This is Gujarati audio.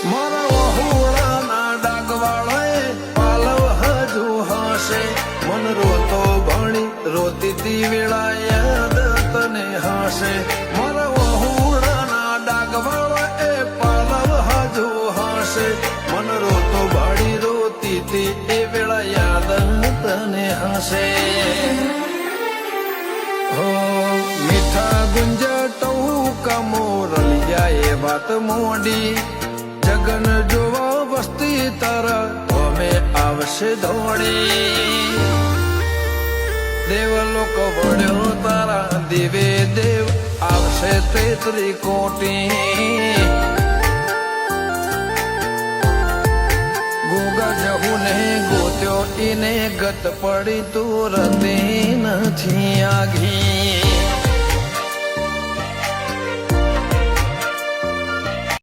મારા વહુડાના ડાગવાળાએ પાલવ હજુ હશે મન રોતો ભણી રોતી તી વેળા યાદ તને હશે મારા વહુડાના ડાગવાળાએ પાલવ હજુ હશે મન રોતો ભણી રોતી તી એ વેળા યાદ તને હશે હો મીઠા ગુંજા ટહુકા મોરલિયા એ વાત મોડી જગન જોવા વસ્તી તારા અમે આવશે દોડી દેવલોક વળ્યો તારા દેવે દેવ આવશે તેત્રી કોટી ગોગા જહુ ને ગોત્યો ઈને ગત પડી તું રતી નથી આઘી